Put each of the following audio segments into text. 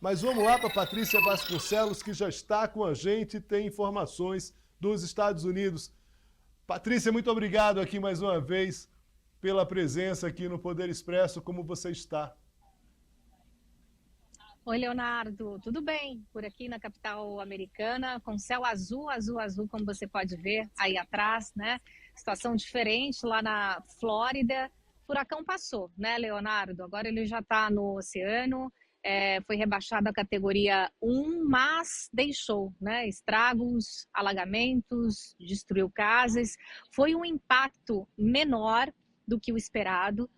Mas vamos lá para a Patrícia Vasconcelos, que já está com a gente e tem informações dos Estados Unidos. Patrícia, muito obrigado aqui mais uma vez pela presença aqui no Poder Expresso. Como você está? Oi, Leonardo, tudo bem? Por aqui na capital americana, com céu azul, azul, azul, como você pode ver aí atrás, né? Situação diferente lá na Flórida. O furacão passou, né, Leonardo? Agora ele já está no oceano, foi rebaixado à categoria 1, mas deixou, né? Estragos, alagamentos, destruiu casas. Foi um impacto menor do que o esperado.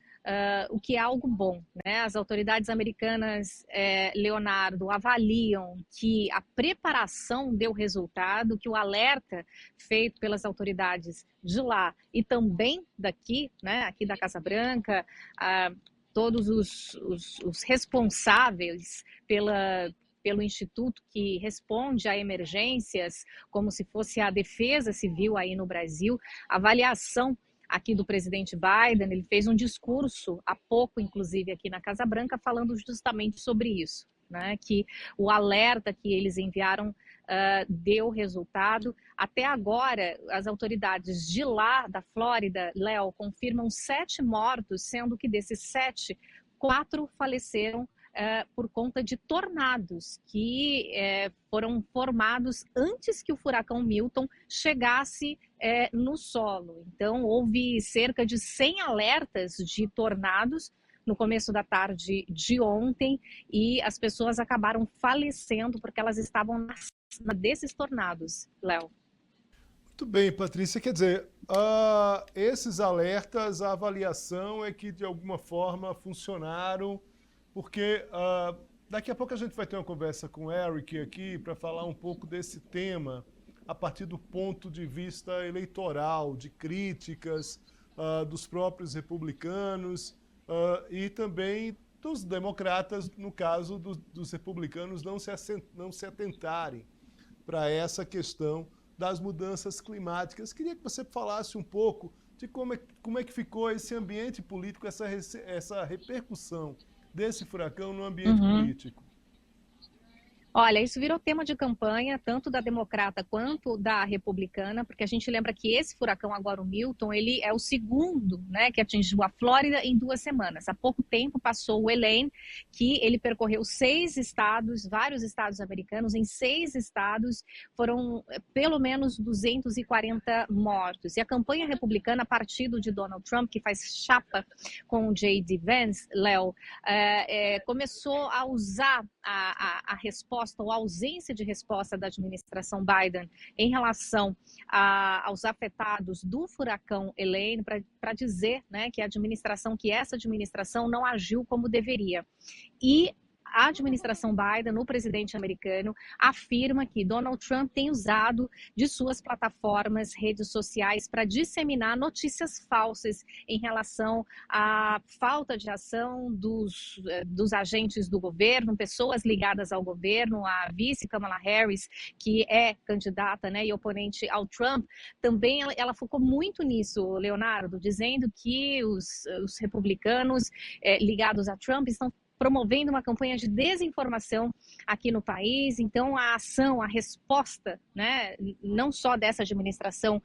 O que é algo bom, né? As autoridades americanas, Leonardo, avaliam que a preparação deu resultado, que o alerta feito pelas autoridades de lá e também daqui, né, aqui da Casa Branca, todos os responsáveis pelo instituto que responde a emergências, como se fosse a Defesa Civil aí no Brasil, avaliação aqui do presidente Biden. Ele fez um discurso há pouco, inclusive, aqui na Casa Branca, falando justamente sobre isso, né? Que o alerta que eles enviaram deu resultado. Até agora, as autoridades de lá, da Flórida, Léo, confirmam 7 mortos, sendo que desses 7, 4 faleceram por conta de tornados que foram formados antes que o furacão Milton chegasse no solo. Então, houve cerca de 100 alertas de tornados no começo da tarde de ontem e as pessoas acabaram falecendo porque elas estavam na cima desses tornados, Léo. Muito bem, Patrícia. Quer dizer, esses alertas, a avaliação é que de alguma forma funcionaram, porque daqui a pouco a gente vai ter uma conversa com o Eric aqui para falar um pouco desse tema a partir do ponto de vista eleitoral, de críticas dos próprios republicanos e também dos democratas, no caso dos republicanos não se atentarem para essa questão das mudanças climáticas. Queria que você falasse um pouco de como é que ficou esse ambiente político, essa repercussão desse furacão no ambiente político. Olha, isso virou tema de campanha, tanto da democrata quanto da republicana, porque a gente lembra que esse furacão agora, o Milton, ele é o segundo, né, que atingiu a Flórida em 2 semanas. Há pouco tempo passou o Elaine, que ele percorreu 6 estados, vários estados americanos. Em 6 estados foram pelo menos 240 mortos. E a campanha republicana, partido de Donald Trump, que faz chapa com o J.D. Vance, Léo, começou a usar a resposta ou a ausência de resposta da administração Biden em relação aos afetados do furacão Elaine para dizer, né, que essa administração não agiu como deveria. E a administração Biden, o presidente americano, afirma que Donald Trump tem usado de suas plataformas, redes sociais, para disseminar notícias falsas em relação à falta de ação dos agentes do governo, pessoas ligadas ao governo. A vice Kamala Harris, que é candidata, né, e oponente ao Trump, também ela focou muito nisso, Leonardo, dizendo que os republicanos ligados a Trump estão promovendo uma campanha de desinformação aqui no país. Então, a ação, a resposta, né, não só dessa administração,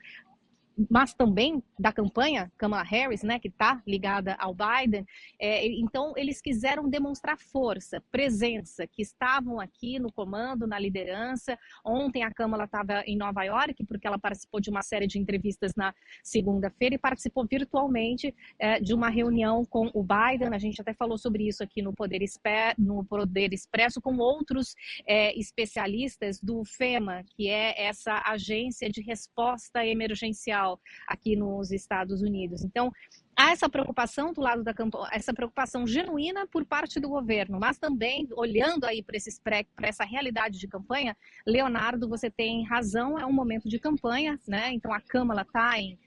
mas também da campanha Kamala Harris, né, que está ligada ao Biden. Então, eles quiseram demonstrar força, presença, que estavam aqui no comando, na liderança. Ontem a Kamala estava em Nova York, porque ela participou de uma série de entrevistas na segunda-feira e participou virtualmente de uma reunião com o Biden. A gente até falou sobre isso aqui no Poder Expresso, com outros especialistas do FEMA, que é essa agência de resposta emergencial aqui nos Estados Unidos. Então, há essa preocupação do lado da campanha, essa preocupação genuína por parte do governo, mas também olhando aí para essa realidade de campanha. Leonardo, você tem razão, é um momento de campanha, né? Então a Câmara está em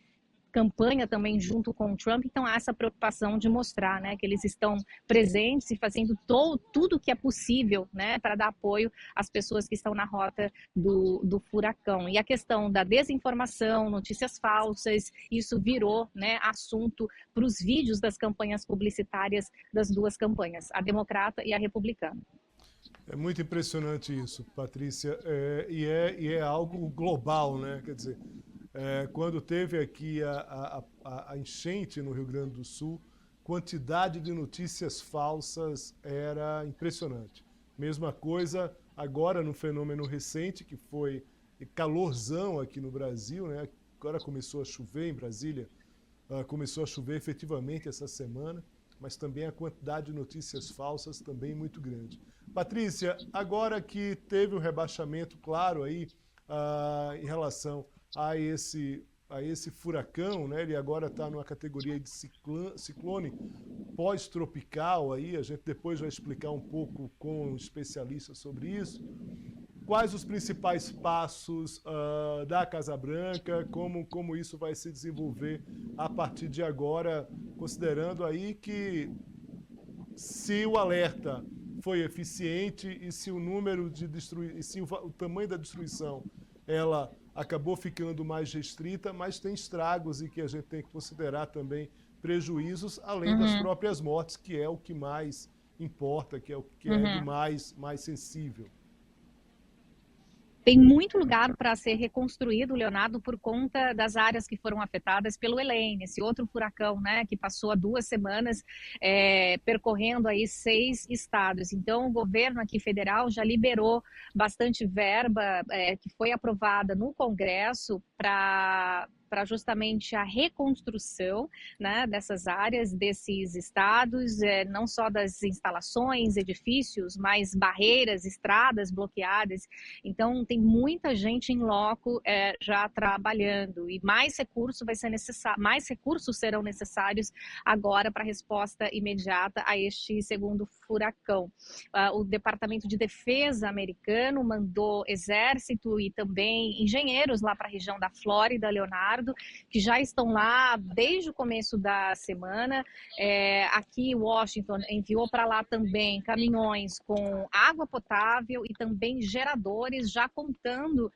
campanha também junto com o Trump. Então há essa preocupação de mostrar, né, que eles estão presentes e fazendo tudo o que é possível, né, para dar apoio às pessoas que estão na rota do furacão. E a questão da desinformação, notícias falsas, isso virou, né, assunto para os vídeos das campanhas publicitárias das duas campanhas, a democrata e a republicana. É muito impressionante isso, Patrícia, e é algo global, né? Quer dizer, quando teve aqui a enchente no Rio Grande do Sul, quantidade de notícias falsas era impressionante. Mesma coisa agora no fenômeno recente, que foi calorzão aqui no Brasil, né? Agora começou a chover em Brasília, começou a chover efetivamente essa semana, mas também a quantidade de notícias falsas também muito grande. Patrícia, agora que teve o rebaixamento claro aí em relação a esse furacão, né? Ele agora está numa categoria de ciclone pós-tropical aí, a gente depois vai explicar um pouco com um especialista sobre isso. Quais os principais passos da Casa Branca, como isso vai se desenvolver a partir de agora, considerando aí que se o alerta foi eficiente e se o número de e se o tamanho da destruição ela acabou ficando mais restrita, mas tem estragos e que a gente tem que considerar também prejuízos, além das próprias mortes, que é o que mais importa, que é o que é de mais sensível. Tem muito lugar para ser reconstruído, Leonardo, por conta das áreas que foram afetadas pelo Helene, esse outro furacão, né, que passou há 2 semanas percorrendo aí 6 estados. Então, o governo aqui federal já liberou bastante verba que foi aprovada no Congresso para justamente a reconstrução, né, dessas áreas, desses estados, não só das instalações, edifícios, mas barreiras, estradas bloqueadas. Então, tem muita gente em loco já trabalhando e mais recurso vai ser necessário, mais recursos serão necessários agora para a resposta imediata a este segundo furacão. O Departamento de Defesa americano mandou exército e também engenheiros lá para a região da Flórida, Leonardo, que já estão lá desde o começo da semana. Aqui, Washington enviou para lá também caminhões com água potável e também geradores, já contando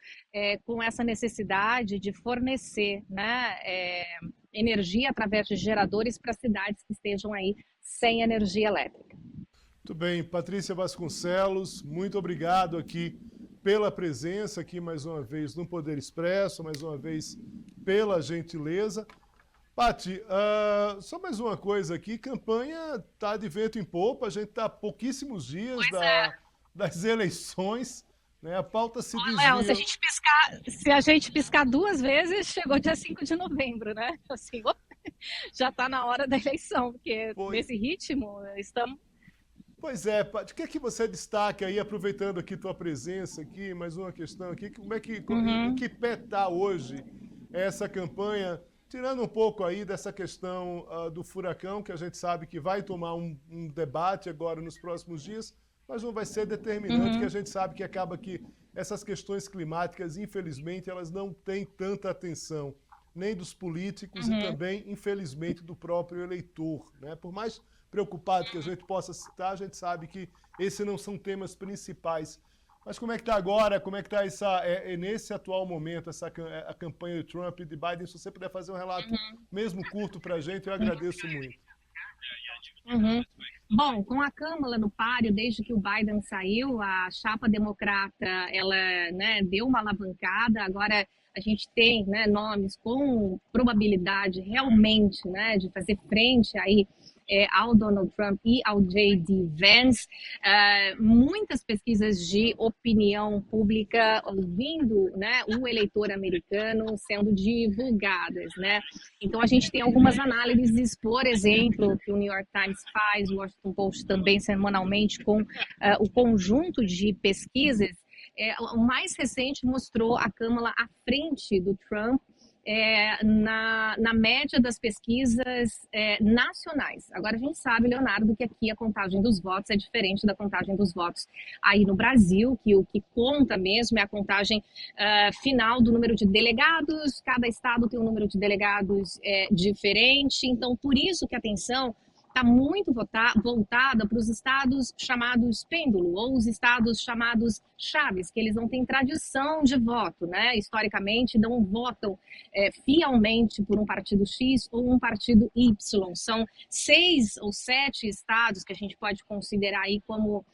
com essa necessidade de fornecer, né, energia através de geradores para cidades que estejam aí sem energia elétrica. Muito bem, Patrícia Vasconcelos, muito obrigado aqui pela presença aqui mais uma vez no Poder Expresso, mais uma vez pela gentileza. Pati, só mais uma coisa aqui, campanha está de vento em popa, a gente está a pouquíssimos dias das eleições, né? A pauta se desvia. Léo, se a gente piscar 2 vezes, chegou dia 5 de novembro, né? Assim, já está na hora da eleição, porque nesse ritmo estamos... Pois é, Paty, o que é que você destaca aí, aproveitando aqui tua presença aqui, mais uma questão aqui, como é que, em que pé está hoje essa campanha, tirando um pouco aí dessa questão do furacão, que a gente sabe que vai tomar um debate agora nos próximos dias, mas não vai ser determinante, que a gente sabe que acaba que essas questões climáticas, infelizmente, elas não têm tanta atenção, nem dos políticos e também, infelizmente, do próprio eleitor, né? Por mais preocupado que a gente possa citar, a gente sabe que esses não são temas principais. Mas como é que está agora, como é que está nesse atual momento, a campanha de Trump e de Biden? Se você puder fazer um relato mesmo curto para a gente, eu agradeço muito. Bom, com a Câmara no páreo, desde que o Biden saiu, a chapa democrata, ela, né, deu uma alavancada, agora a gente tem, né, nomes com probabilidade realmente, né, de fazer frente aí ao Donald Trump e ao J.D. Vance. Muitas pesquisas de opinião pública ouvindo, né, o eleitor americano sendo divulgadas, né? Então a gente tem algumas análises, por exemplo, que o New York Times faz, o Washington Post também semanalmente, com o conjunto de pesquisas. O mais recente mostrou a Câmara à frente do Trump na média das pesquisas nacionais. Agora a gente sabe, Leonardo, que aqui a contagem dos votos é diferente da contagem dos votos aí no Brasil, que o que conta mesmo é a contagem final do número de delegados, cada estado tem um número de delegados diferente, então por isso que a atenção está muito voltada para os estados chamados pêndulo, ou os estados chamados chaves, que eles não têm tradição de voto, né? Historicamente, não votam fielmente por um partido X ou um partido Y. São 6 ou 7 estados que a gente pode considerar aí como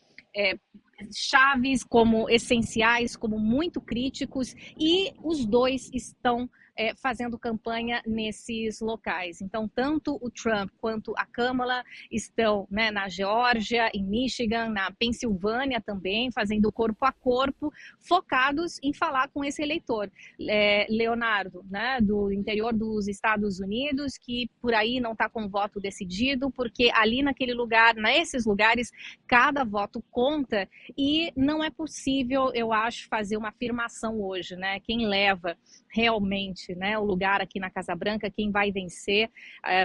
chaves, como essenciais, como muito críticos, e os dois estão fazendo campanha nesses locais. Então, tanto o Trump quanto a Kamala estão, né, na Geórgia, em Michigan, na Pensilvânia também, fazendo corpo a corpo, focados em falar com esse eleitor. Leonardo, né, do interior dos Estados Unidos, que por aí não está com voto decidido, porque ali naquele lugar, nesses lugares, cada voto conta, e não é possível, eu acho, fazer uma afirmação hoje, né? Quem leva realmente, né, o lugar aqui na Casa Branca, quem vai vencer.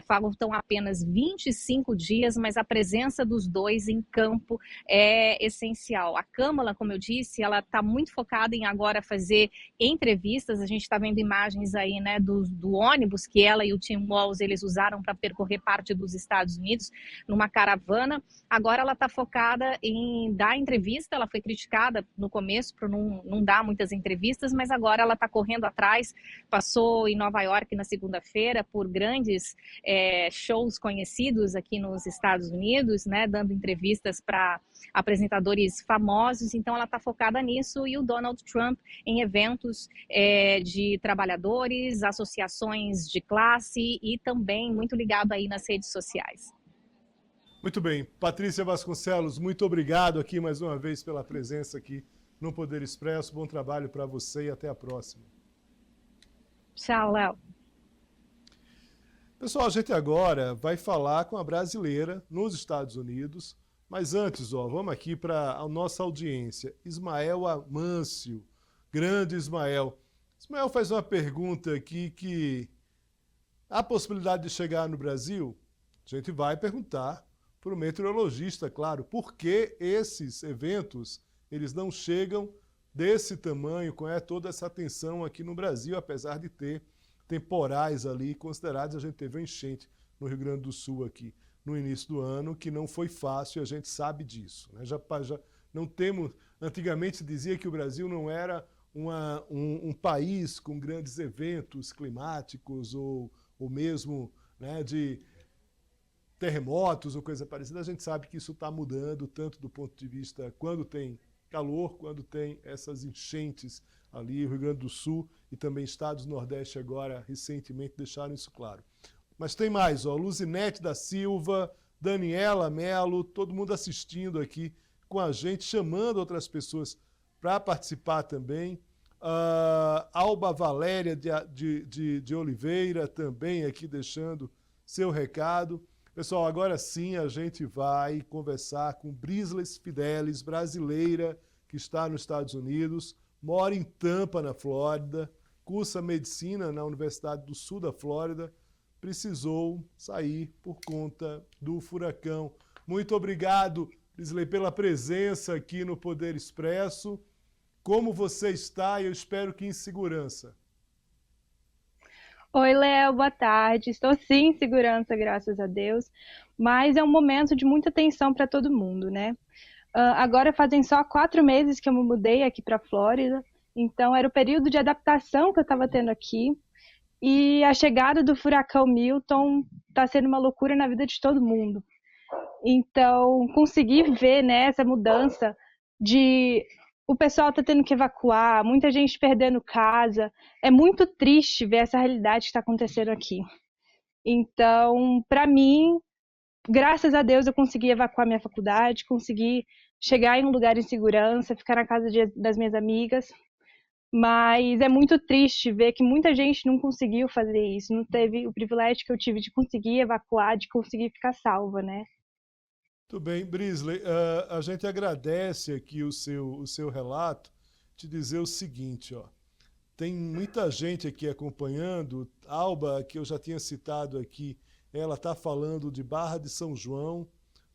Faltam apenas 25 dias, mas a presença dos dois em campo é essencial. A Kamala, como eu disse, ela está muito focada em agora fazer entrevistas. A gente está vendo imagens aí, né, do ônibus que ela e o Tim Walz eles usaram para percorrer parte dos Estados Unidos numa caravana. Agora ela está focada em dar entrevista. Ela foi criticada no começo por não dar muitas entrevistas, mas agora ela está correndo atrás. Passou em Nova York na segunda-feira por grandes shows conhecidos aqui nos Estados Unidos, né, dando entrevistas para apresentadores famosos. Então ela está focada nisso, e o Donald Trump em eventos de trabalhadores, associações de classe, e também muito ligado aí nas redes sociais. Muito bem. Patrícia Vasconcelos, muito obrigado aqui mais uma vez pela presença aqui no Poder Expresso. Bom trabalho para você e até a próxima. Tchau, Léo. Pessoal, a gente agora vai falar com a brasileira nos Estados Unidos, mas antes, vamos aqui para a nossa audiência. Ismael Amâncio, grande Ismael. Ismael faz uma pergunta aqui que há possibilidade de chegar no Brasil? A gente vai perguntar para o meteorologista, claro, por que esses eventos eles não chegam desse tamanho, com toda essa tensão aqui no Brasil, apesar de ter temporais ali considerados. A gente teve uma enchente no Rio Grande do Sul aqui no início do ano, que não foi fácil, e a gente sabe disso, né? Já não temos... Antigamente se dizia que o Brasil não era um país com grandes eventos climáticos ou mesmo, né, de terremotos ou coisa parecida. A gente sabe que isso está mudando, tanto do ponto de vista quando tem calor, quando tem essas enchentes ali, o Rio Grande do Sul e também estados do Nordeste agora recentemente deixaram isso claro. Mas tem mais, Luzinete da Silva, Daniela Melo, todo mundo assistindo aqui com a gente, chamando outras pessoas para participar também. Alba Valéria de Oliveira também aqui deixando seu recado. Pessoal, agora sim a gente vai conversar com Brisles Fidelis, brasileira, que está nos Estados Unidos, mora em Tampa, na Flórida, cursa medicina na Universidade do Sul da Flórida, precisou sair por conta do furacão. Muito obrigado, Brisley, pela presença aqui no Poder Expresso. Como você está? Eu espero que em segurança. Oi, Léo, boa tarde. Estou sim em segurança, graças a Deus, mas é um momento de muita tensão para todo mundo, né? Agora fazem só 4 meses que eu me mudei aqui para a Flórida, então era o período de adaptação que eu estava tendo aqui, e a chegada do furacão Milton está sendo uma loucura na vida de todo mundo. Então, conseguir ver, né, essa mudança de... O pessoal está tendo que evacuar, muita gente perdendo casa. É muito triste ver essa realidade que está acontecendo aqui. Então, para mim, graças a Deus, eu consegui evacuar minha faculdade, consegui chegar em um lugar em segurança, ficar na casa das minhas amigas. Mas é muito triste ver que muita gente não conseguiu fazer isso, não teve o privilégio que eu tive de conseguir evacuar, de conseguir ficar salva, né? Tudo bem, Brisley, a gente agradece aqui o seu relato, te dizer o seguinte, tem muita gente aqui acompanhando. Alba, que eu já tinha citado aqui, ela está falando de Barra de São João,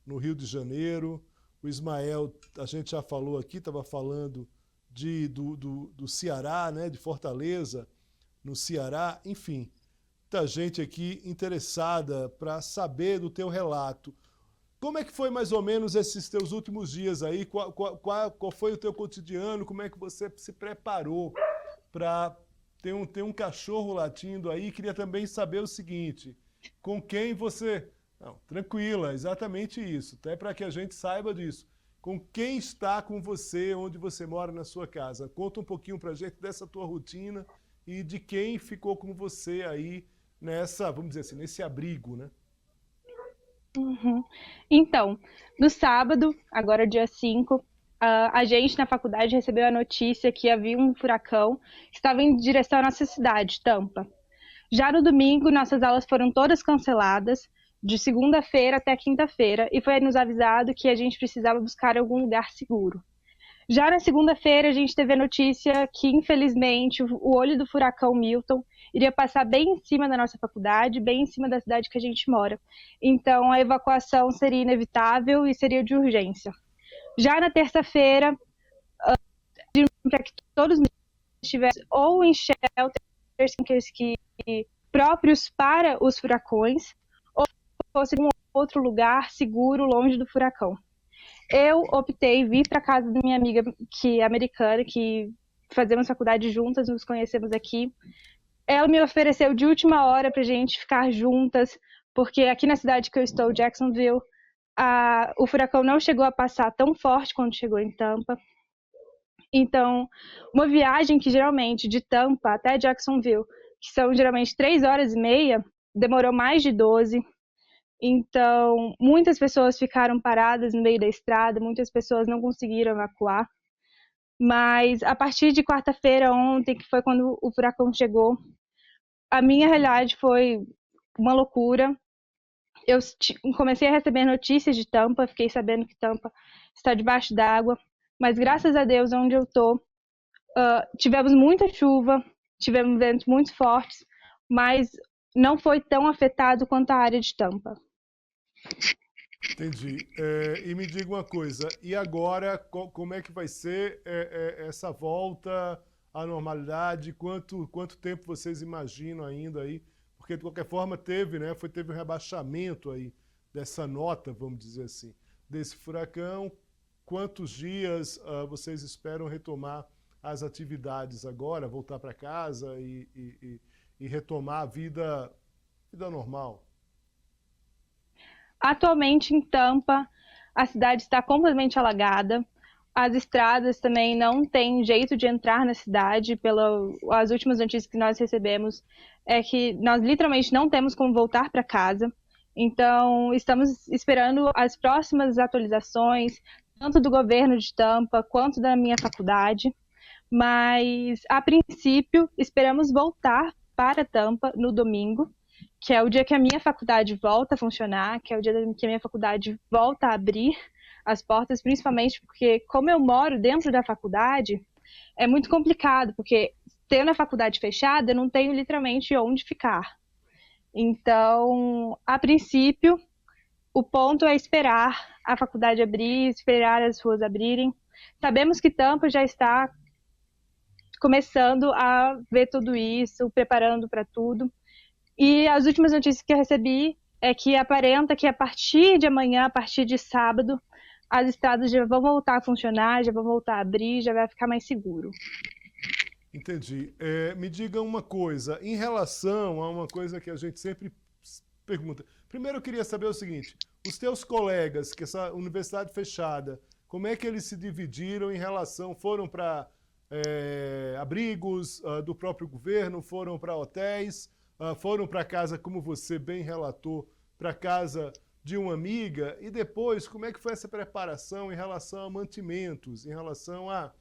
no Rio de Janeiro. O Ismael, a gente já falou aqui, estava falando do Ceará, né, de Fortaleza, no Ceará. Enfim, muita gente aqui interessada para saber do teu relato. Como é que foi mais ou menos esses teus últimos dias aí? Qual foi o teu cotidiano? Como é que você se preparou para ter um cachorro latindo aí? Queria também saber o seguinte, com quem você... Não, tranquila, exatamente isso, até para que a gente saiba disso. com quem está com você, onde você mora na sua casa. Conta um pouquinho para a gente dessa tua rotina e de quem ficou com você aí nessa, vamos dizer assim, nesse abrigo, né? Uhum. Então, no sábado, agora dia 5, a gente na faculdade recebeu a notícia que havia um furacão que estava em direção à nossa cidade, Tampa. Já no domingo, nossas aulas foram todas canceladas, de segunda-feira até quinta-feira, e foi nos avisado que a gente precisava buscar algum lugar seguro. Já na segunda-feira, a gente teve a notícia que, infelizmente, o olho do furacão Milton iria passar bem em cima da nossa faculdade, bem em cima da cidade que a gente mora. Então, a evacuação seria inevitável e seria de urgência. Já na terça-feira, para que todos estivessem ou em shelters que próprios para os furacões, ou fosse em um outro lugar seguro, longe do furacão. Eu optei vir para casa da minha amiga que é americana, que fazemos faculdade juntas, nos conhecemos aqui. Ela me ofereceu de última hora para a gente ficar juntas, porque aqui na cidade que eu estou, Jacksonville, o furacão não chegou a passar tão forte quando chegou em Tampa. Então, uma viagem que geralmente de Tampa até Jacksonville, que são geralmente 3 horas e meia, demorou mais de 12. Então, muitas pessoas ficaram paradas no meio da estrada, muitas pessoas não conseguiram evacuar. Mas a partir de quarta-feira, ontem, que foi quando o furacão chegou, a minha realidade foi uma loucura. Eu comecei a receber notícias de Tampa, fiquei sabendo que Tampa está debaixo d'água, mas graças a Deus, onde eu estou, tivemos muita chuva, tivemos ventos muito fortes, mas não foi tão afetado quanto a área de Tampa. Entendi. E me diga uma coisa, e agora como é que vai ser essa volta à normalidade? Quanto tempo vocês imaginam ainda aí? Porque de qualquer forma teve, né? Teve um rebaixamento aí dessa nota, vamos dizer assim, desse furacão. Quantos dias vocês esperam retomar as atividades agora, voltar para casa e retomar a vida normal? Atualmente em Tampa, a cidade está completamente alagada. As estradas também não têm jeito de entrar na cidade. As últimas notícias que nós recebemos é que nós literalmente não temos como voltar para casa. Então, estamos esperando as próximas atualizações, tanto do governo de Tampa quanto da minha faculdade. Mas, a princípio, esperamos voltar para Tampa no domingo, que é o dia que a minha faculdade volta a funcionar, que é o dia que a minha faculdade volta a abrir as portas, principalmente porque, como eu moro dentro da faculdade, é muito complicado, porque tendo a faculdade fechada, eu não tenho literalmente onde ficar. Então, a princípio, o ponto é esperar a faculdade abrir, esperar as ruas abrirem. Sabemos que Tampa já está começando a ver tudo isso, preparando para tudo. E as últimas notícias que eu recebi é que aparenta que a partir de amanhã, a partir de sábado, as estradas já vão voltar a funcionar, já vão voltar a abrir, já vai ficar mais seguro. Entendi. Me diga uma coisa, em relação a uma coisa que a gente sempre pergunta. Primeiro eu queria saber o seguinte, os teus colegas, que essa universidade fechada, como é que eles se dividiram em relação, foram para abrigos do próprio governo, foram para hotéis, foram para casa, como você bem relatou, para casa de uma amiga, e depois, como é que foi essa preparação em relação a mantimentos, em relação a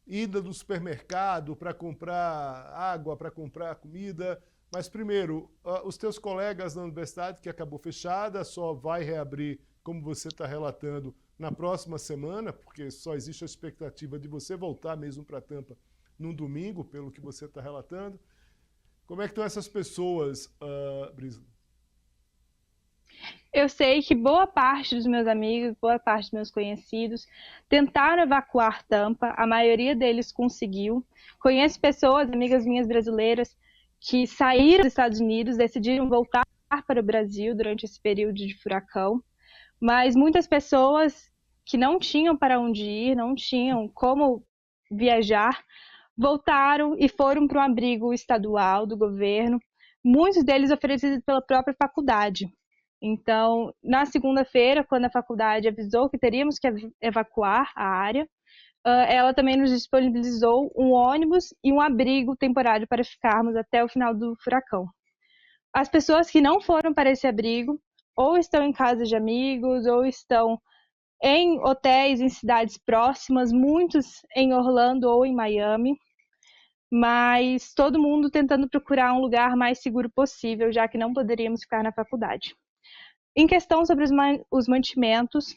ida do supermercado para comprar água, para comprar comida? Mas primeiro, os teus colegas da universidade, que acabou fechada, só vai reabrir, como você está relatando, na próxima semana, porque só existe a expectativa de você voltar mesmo para Tampa num domingo, pelo que você está relatando. Como é que estão essas pessoas, Brisa? Eu sei que boa parte dos meus amigos, boa parte dos meus conhecidos tentaram evacuar Tampa, a maioria deles conseguiu. Conheço pessoas, amigas minhas brasileiras, que saíram dos Estados Unidos, decidiram voltar para o Brasil durante esse período de furacão, mas muitas pessoas que não tinham para onde ir, não tinham como viajar, voltaram e foram para um abrigo estadual do governo, muitos deles oferecidos pela própria faculdade. Então, na segunda-feira, quando a faculdade avisou que teríamos que evacuar a área, ela também nos disponibilizou um ônibus e um abrigo temporário para ficarmos até o final do furacão. As pessoas que não foram para esse abrigo, ou estão em casa de amigos, ou estão em hotéis em cidades próximas, muitos em Orlando ou em Miami, mas todo mundo tentando procurar um lugar mais seguro possível, já que não poderíamos ficar na faculdade. Em questão sobre os mantimentos,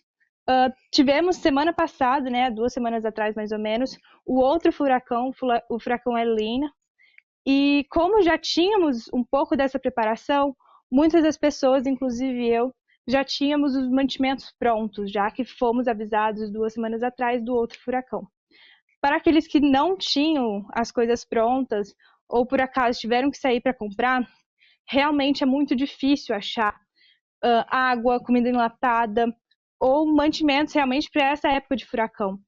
tivemos semana passada, né, 2 semanas atrás mais ou menos, o outro furacão, o furacão Helene, e como já tínhamos um pouco dessa preparação, muitas das pessoas, inclusive eu, já tínhamos os mantimentos prontos, já que fomos avisados 2 semanas atrás do outro furacão. Para aqueles que não tinham as coisas prontas, ou por acaso tiveram que sair para comprar, realmente é muito difícil achar água, comida enlatada, ou mantimentos realmente para essa época de furacão,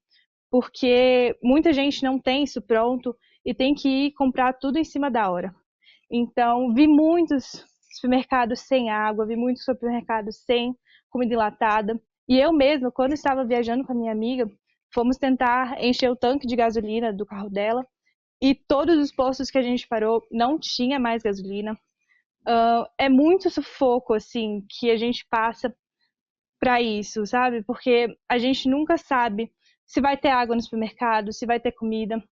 porque muita gente não tem isso pronto e tem que ir comprar tudo em cima da hora. Então, vi muitos supermercados sem água, vi muitos supermercados sem comida enlatada, e eu mesma, quando estava viajando com a minha amiga, fomos tentar encher o tanque de gasolina do carro dela, e todos os postos que a gente parou não tinha mais gasolina. É muito sufoco, assim, que a gente passa para isso, sabe? Porque a gente nunca sabe se vai ter água no supermercado, se vai ter comida.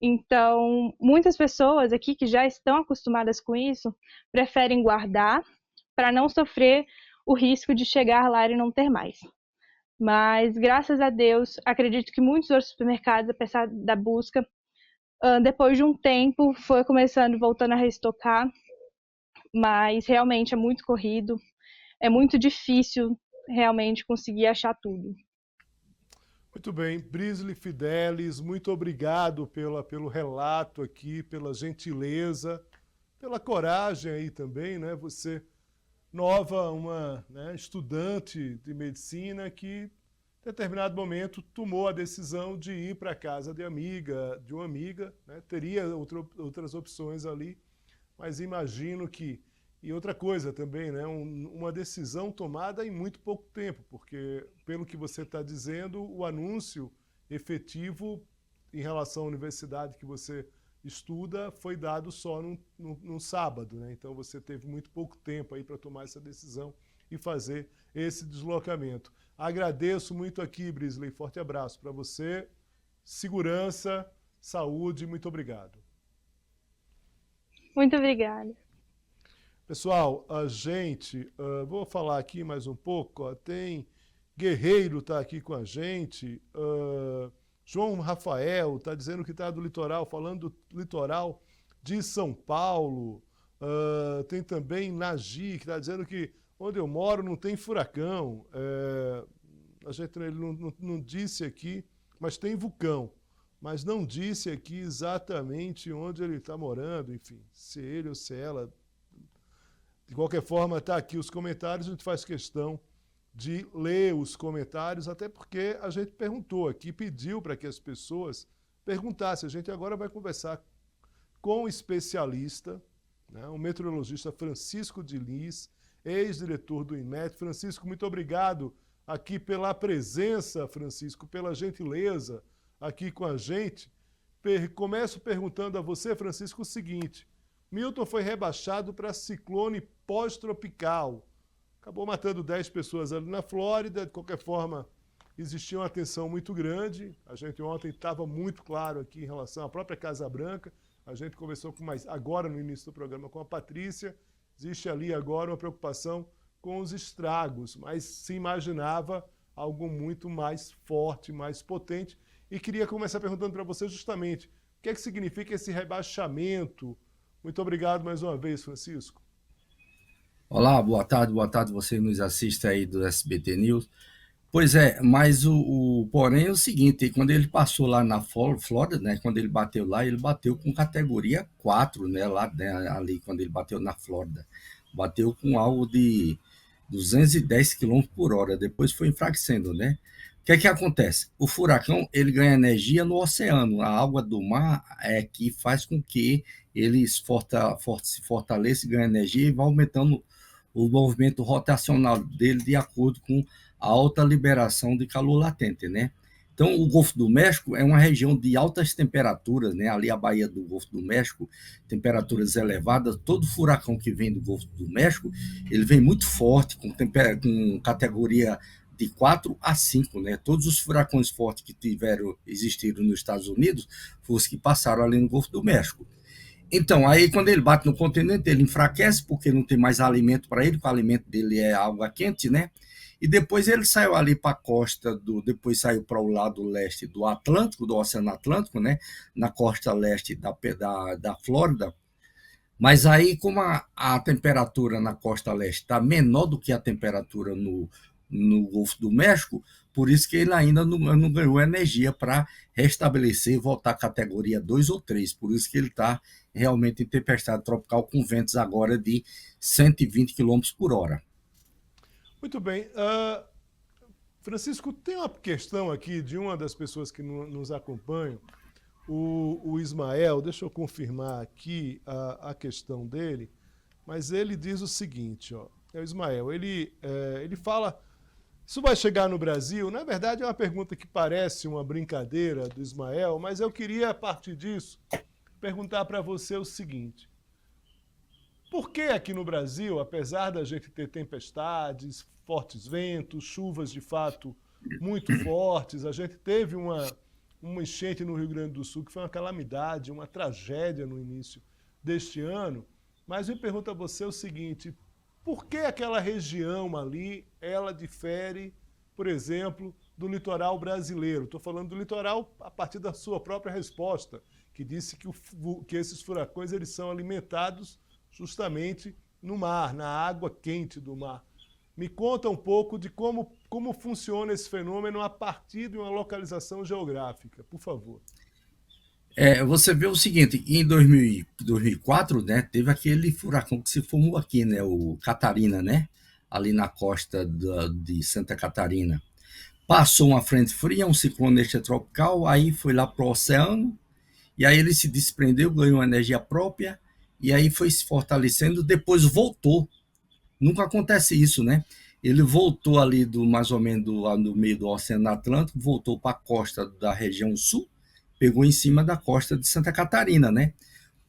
Então, muitas pessoas aqui que já estão acostumadas com isso, preferem guardar para não sofrer o risco de chegar lá e não ter mais. Mas, graças a Deus, acredito que muitos outros supermercados, apesar da busca, depois de um tempo, foi começando, voltando a reestocar, mas realmente é muito corrido, é muito difícil realmente conseguir achar tudo. Muito bem, Brisley Fidelis, muito obrigado pelo relato aqui, pela gentileza, pela coragem aí também, né? Você, nova, uma, né, estudante de medicina que, em determinado momento, tomou a decisão de ir para a casa de uma amiga, né? Teria outras opções ali, mas imagino que... E outra coisa também, né? Uma decisão tomada em muito pouco tempo, porque, pelo que você está dizendo, o anúncio efetivo em relação à universidade que você estuda foi dado só num sábado, né? Então você teve muito pouco tempo aí para tomar essa decisão e fazer esse deslocamento. Agradeço muito aqui, Brisley. Forte abraço para você. Segurança, saúde, muito obrigado. Muito obrigada. Pessoal, a gente, vou falar aqui mais um pouco, ó, tem Guerreiro está aqui com a gente, João Rafael está dizendo que está do litoral, falando do litoral de São Paulo, tem também Nagi, que está dizendo que onde eu moro não tem furacão, a gente ele não disse aqui, mas tem vulcão, mas não disse aqui exatamente onde ele está morando, enfim, se ele ou se ela... De qualquer forma, está aqui os comentários, a gente faz questão de ler os comentários, até porque a gente perguntou aqui, pediu para que as pessoas perguntassem. A gente agora vai conversar com o especialista, né, o meteorologista Francisco Diniz, ex-diretor do INMET. Francisco, muito obrigado aqui pela presença, Francisco, pela gentileza aqui com a gente. Começo perguntando a você, Francisco, o seguinte... Milton foi rebaixado para ciclone pós-tropical. Acabou matando 10 pessoas ali na Flórida. De qualquer forma, existia uma tensão muito grande. A gente ontem estava muito claro aqui em relação à própria Casa Branca. A gente conversou agora no início do programa com a Patrícia. Existe ali agora uma preocupação com os estragos, mas se imaginava algo muito mais forte, mais potente. E queria começar perguntando para você justamente o que é que significa esse rebaixamento. Muito obrigado mais uma vez, Francisco. Olá, boa tarde, você nos assiste aí do SBT News. Pois é, mas porém é o seguinte, quando ele passou lá na Flórida, né, quando ele bateu lá, ele bateu com categoria 4, né, lá, né, ali, quando ele bateu na Flórida. Bateu com algo de 210 km por hora, depois foi enfraquecendo, né? O que é que acontece? O furacão, ele ganha energia no oceano, a água do mar é que faz com que ele se fortaleça, ganha energia e vai aumentando o movimento rotacional dele de acordo com a alta liberação de calor latente, né? Então, o Golfo do México é uma região de altas temperaturas, né? Ali a Baía do Golfo do México, temperaturas elevadas. Todo furacão que vem do Golfo do México, ele vem muito forte, com categoria de 4 a 5, né? Todos os furacões fortes que existiram nos Estados Unidos foram os que passaram ali no Golfo do México. Então, aí quando ele bate no continente, ele enfraquece, porque não tem mais alimento para ele, porque o alimento dele é água quente, né? E depois ele saiu ali para a costa, depois saiu para o lado leste do Atlântico, do Oceano Atlântico, né? Na costa leste da Flórida. Mas aí, como a temperatura na costa leste está menor do que a temperatura no Golfo do México, por isso que ele ainda não ganhou energia para restabelecer e voltar à categoria 2 ou 3. Por isso que ele está realmente em tempestade tropical com ventos agora de 120 km por hora. Muito bem. Francisco, tem uma questão aqui de uma das pessoas que nos acompanham, o Ismael. Deixa eu confirmar aqui a questão dele, mas ele diz o seguinte, ó, é o Ismael, ele fala, isso vai chegar no Brasil? Na verdade é uma pergunta que parece uma brincadeira do Ismael, mas eu queria, a partir disso, perguntar para você o seguinte: por que aqui no Brasil, apesar da gente ter tempestades, fortes ventos, chuvas de fato muito fortes, a gente teve uma enchente no Rio Grande do Sul que foi uma calamidade, uma tragédia no início deste ano, mas me pergunto a você o seguinte: por que aquela região ali, ela difere, por exemplo, do litoral brasileiro? Estou falando do litoral a partir da sua própria resposta, que disse que esses furacões eles são alimentados justamente no mar, na água quente do mar. Me conta um pouco de como funciona esse fenômeno a partir de uma localização geográfica, por favor. Você vê o seguinte, em 2004, né, teve aquele furacão que se formou aqui, né, o Catarina, né, ali na costa de Santa Catarina. Passou uma frente fria, um ciclone extratropical, aí foi lá para o oceano, e aí ele se desprendeu, ganhou energia própria, e aí foi se fortalecendo, depois voltou. Nunca acontece isso, né? Ele voltou ali mais ou menos no meio do Oceano Atlântico, voltou para a costa da região sul, pegou em cima da costa de Santa Catarina, né?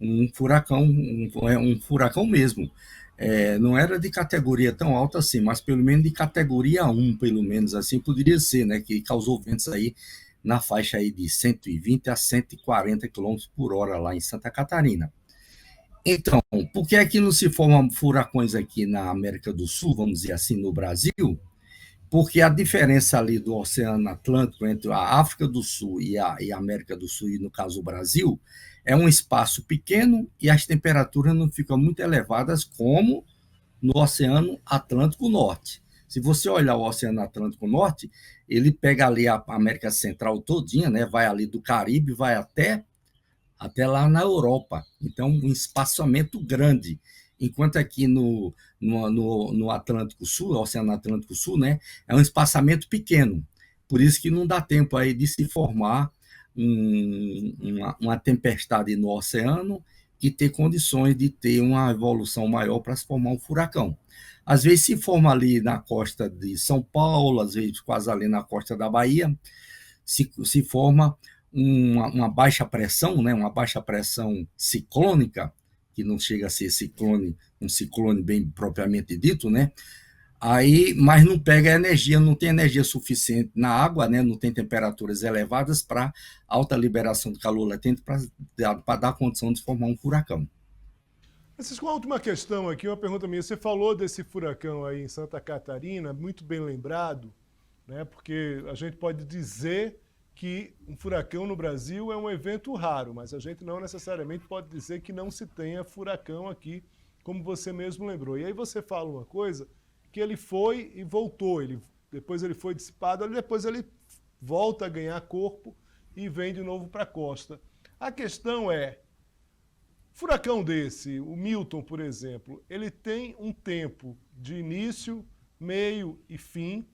Um furacão, um furacão mesmo. Não era de categoria tão alta assim, mas pelo menos de categoria 1, pelo menos assim, poderia ser, né? Que causou ventos aí na faixa aí de 120 a 140 km por hora lá em Santa Catarina. Então, por que é que não se formam furacões aqui na América do Sul, vamos dizer assim, no Brasil? Porque a diferença ali do Oceano Atlântico entre a África do Sul e a América do Sul, e no caso o Brasil, é um espaço pequeno e as temperaturas não ficam muito elevadas como no Oceano Atlântico Norte. Se você olhar o Oceano Atlântico Norte, ele pega ali a América Central todinha, né? Vai ali do Caribe, vai até lá na Europa. Então, um espaçamento grande. Enquanto aqui no Atlântico Sul, Oceano Atlântico Sul, né, é um espaçamento pequeno. Por isso que não dá tempo aí de se formar uma tempestade no oceano e ter condições de ter uma evolução maior para se formar um furacão. Às vezes se forma ali na costa de São Paulo, às vezes quase ali na costa da Bahia, se forma uma baixa pressão, né, uma baixa pressão ciclônica, que não chega a ser um ciclone bem propriamente dito, né? Aí, mas não pega energia, não tem energia suficiente na água, né? Não tem temperaturas elevadas para alta liberação de calor latente para dar condição de formar um furacão. Francisco, uma última questão aqui, uma pergunta minha. Você falou desse furacão aí em Santa Catarina, muito bem lembrado, né? Porque a gente pode dizer que um furacão no Brasil é um evento raro, mas a gente não necessariamente pode dizer que não se tenha furacão aqui, como você mesmo lembrou. E aí você fala uma coisa, que ele foi e voltou, depois ele foi dissipado, depois ele volta a ganhar corpo e vem de novo para a costa. A questão é, furacão desse, o Milton, por exemplo, ele tem um tempo de início, meio e fim,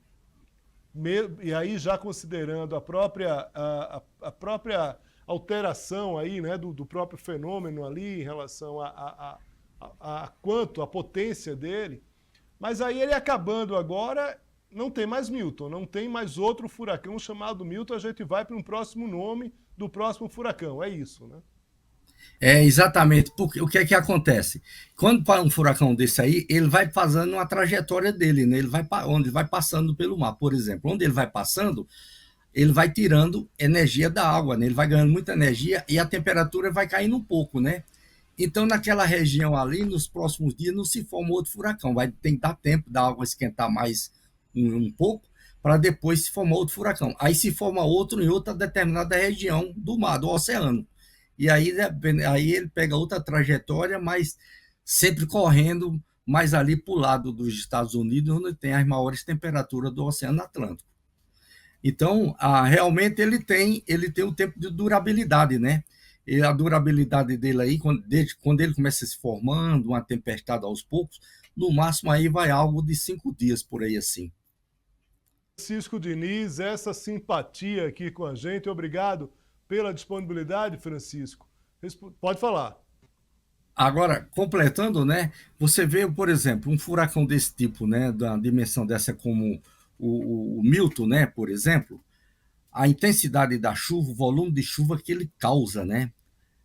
e aí já considerando a própria alteração aí, né, do próprio fenômeno ali em relação a quanto a potência dele, Mas aí ele acabando agora, não tem mais Milton, não tem mais outro furacão chamado Milton, a gente vai para um próximo nome do próximo furacão, é isso, né? É, exatamente, porque o que é que acontece? Quando para um furacão desse aí, ele vai fazendo uma trajetória dele, né? Ele vai onde vai passando pelo mar, por exemplo. Onde ele vai passando, ele vai tirando energia da água, né? Ele vai ganhando muita energia e a temperatura vai caindo um pouco, né? Então, naquela região ali, nos próximos dias, não se forma outro furacão. Vai ter que dar tempo da água esquentar mais um pouco, para depois se formar outro furacão. Aí se forma outro em outra determinada região do mar, do oceano. E aí ele pega outra trajetória, mas sempre correndo mais ali para o lado dos Estados Unidos, onde tem as maiores temperaturas do Oceano Atlântico. Então, realmente ele tem um tempo de durabilidade, né? E a durabilidade dele aí, quando ele começa se formando, uma tempestade aos poucos, no máximo aí vai algo de 5 dias por aí assim. Francisco Diniz, essa simpatia aqui com a gente, obrigado pela disponibilidade, Francisco. Pode falar. Agora, completando, né? Você vê, por exemplo, um furacão desse tipo, né? Da dimensão dessa como o Milton, né? Por exemplo, a intensidade da chuva, o volume de chuva que ele causa, né?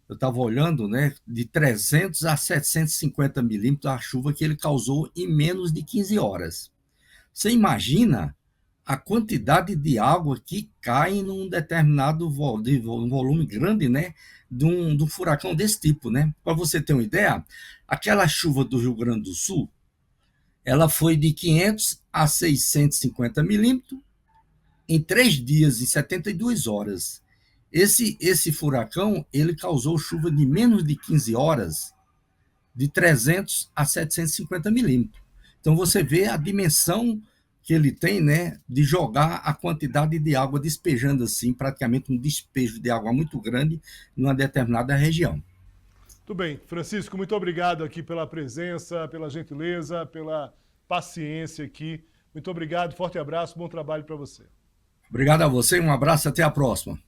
Eu estava olhando, né? De 300 a 750 milímetros a chuva que ele causou em menos de 15 horas. Você imagina a quantidade de água que cai num determinado um volume grande, né? De um furacão desse tipo, né? Para você ter uma ideia, aquela chuva do Rio Grande do Sul, ela foi de 500 a 650 milímetros em 3 dias, em 72 horas. Esse furacão, ele causou chuva de menos de 15 horas, de 300 a 750 milímetros. Então, você vê a dimensão que ele tem, né, de jogar a quantidade de água despejando assim, praticamente um despejo de água muito grande numa determinada região. Tudo bem. Francisco, muito obrigado aqui pela presença, pela gentileza, pela paciência aqui. Muito obrigado, forte abraço, bom trabalho para você. Obrigado a você, um abraço, até a próxima.